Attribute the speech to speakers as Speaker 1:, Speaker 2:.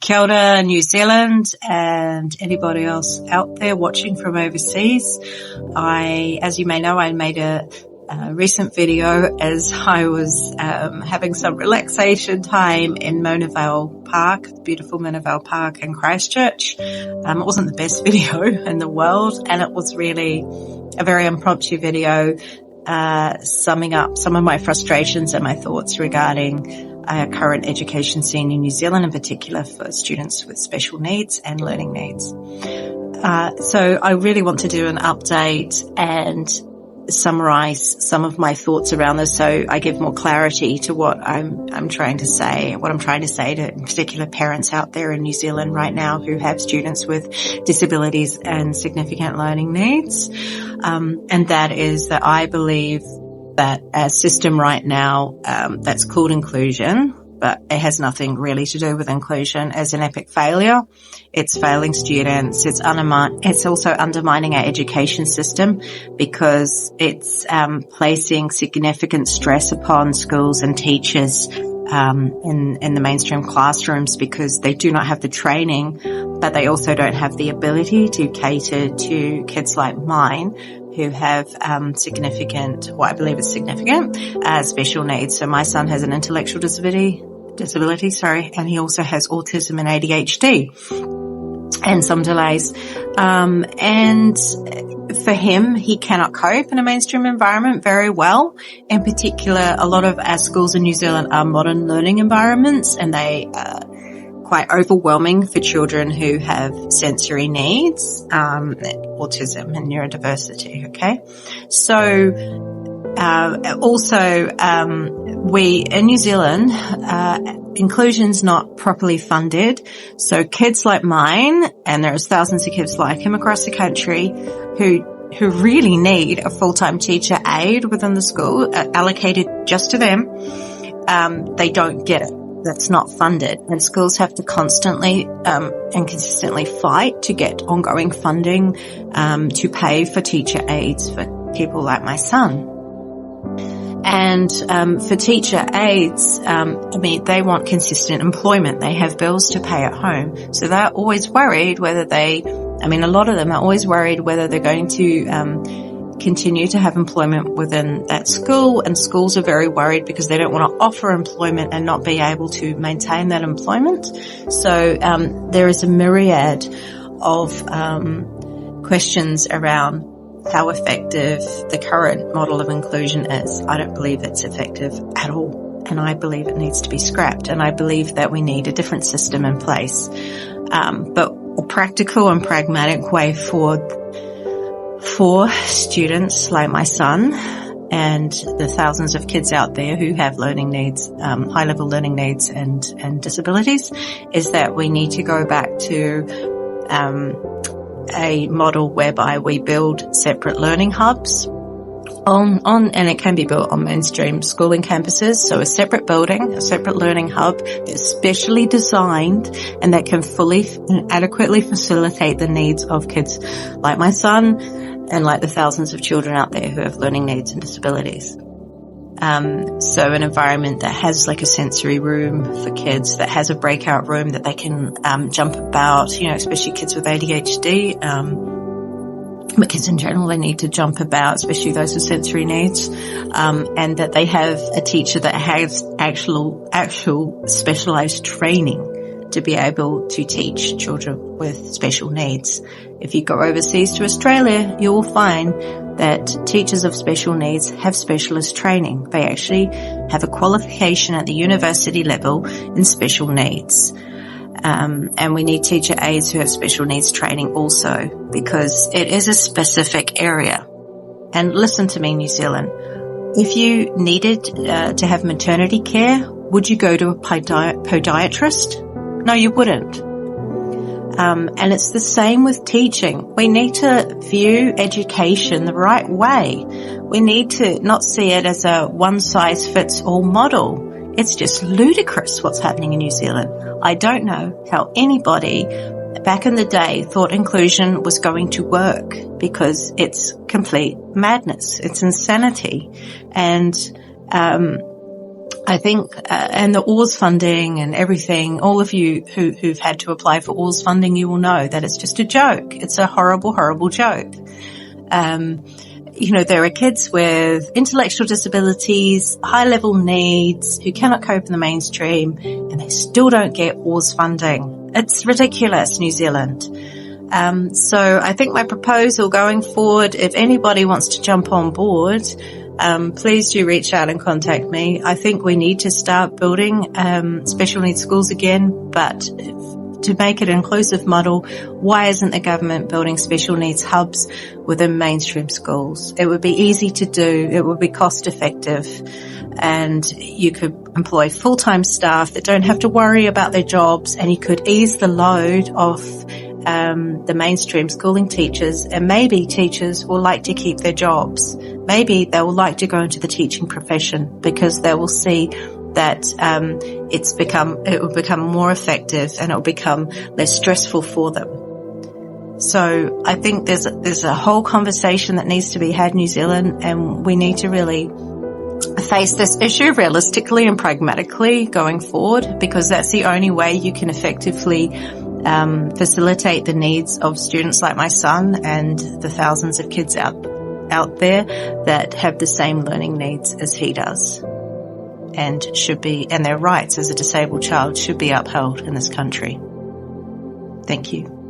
Speaker 1: Kia ora, New Zealand, and anybody else out there watching from overseas. As you may know, I made a recent video as I was having some relaxation time in Mona Vale Park, beautiful Mona Vale Park in Christchurch. It wasn't the best video in the world, and it was really a very impromptu video summing up some of my frustrations and my thoughts regarding current education scene in New Zealand, in particular for students with special needs and learning needs. So I really want to do an update and summarize some of my thoughts around this, so I give more clarity to what I'm trying to say to in particular parents out there in New Zealand right now who have students with disabilities and significant learning needs. And that is that I believe that our system right now, that's called inclusion, but it has nothing really to do with inclusion, as an epic failure. It's failing students. It's also undermining our education system because it's placing significant stress upon schools and teachers in the mainstream classrooms because they do not have the training, but they also don't have the ability to cater to kids like mine who have significant, special needs. So my son has an intellectual disability, and he also has autism and ADHD and some delays. And for him, he cannot cope in a mainstream environment very well. In particular, a lot of our schools in New Zealand are modern learning environments, and they are quite overwhelming for children who have sensory needs, autism and neurodiversity. Okay. So, we in New Zealand, inclusion's not properly funded. So kids like mine, and there's thousands of kids like him across the country who really need a full-time teacher aide within the school, allocated just to them, they don't get it. That's not funded, and schools have to constantly and consistently fight to get ongoing funding to pay for teacher aides for people like my son. And for teacher aides, they want consistent employment. They have bills to pay at home, so they're always worried whether a lot of them are always worried whether they're going to continue to have employment within that school, and schools are very worried because they don't want to offer employment and not be able to maintain that employment. So there is a myriad of questions around how effective the current model of inclusion is. I don't believe it's effective at all, and I believe it needs to be scrapped, and I believe that we need a different system in place, but a practical and pragmatic way for students like my son and the thousands of kids out there who have learning needs, high-level learning needs and disabilities, is that we need to go back to a model whereby we build separate learning hubs and it can be built on mainstream schooling campuses. So a separate building, a separate learning hub that's specially designed and that can fully and adequately facilitate the needs of kids like my son and like the thousands of children out there who have learning needs and disabilities. So an environment that has like a sensory room for kids, that has a breakout room that they can jump about, especially kids with ADHD, but kids in general, they need to jump about, especially those with sensory needs, and that they have a teacher that has actual specialized training to be able to teach children with special needs. If you go overseas to Australia, you will find that teachers of special needs have specialist training. They actually have a qualification at the university level in special needs. And we need teacher aides who have special needs training also, because it is a specific area. And listen to me, New Zealand. If you needed to have maternity care, would you go to a podiatrist? No, you wouldn't. And it's the same with teaching. We need to view education the right way. We need to not see it as a one-size-fits-all model. It's just ludicrous what's happening in New Zealand. I don't know how anybody back in the day thought inclusion was going to work, because it's complete madness. It's insanity. And I think, and the Oars funding and everything, all of you who've had to apply for Oars funding, you will know that it's just a joke. It's a horrible, horrible joke. There are kids with intellectual disabilities, high-level needs, who cannot cope in the mainstream, and they still don't get Oars funding. It's ridiculous, New Zealand. So I think my proposal going forward, if anybody wants to jump on board, please do reach out and contact me. I think we need to start building special needs schools again, but to make it an inclusive model, why isn't the government building special needs hubs within mainstream schools? It would be easy to do, it would be cost effective, and you could employ full-time staff that don't have to worry about their jobs, and you could ease the load off the mainstream schooling teachers, and maybe teachers will like to keep their jobs. Maybe they will like to go into the teaching profession because they will see that it will become more effective and it will become less stressful for them. So I think there's a whole conversation that needs to be had in New Zealand, and we need to really face this issue realistically and pragmatically going forward, because that's the only way you can effectively facilitate the needs of students like my son and the thousands of kids out there that have the same learning needs as he does, and their rights as a disabled child should be upheld in this country. Thank you.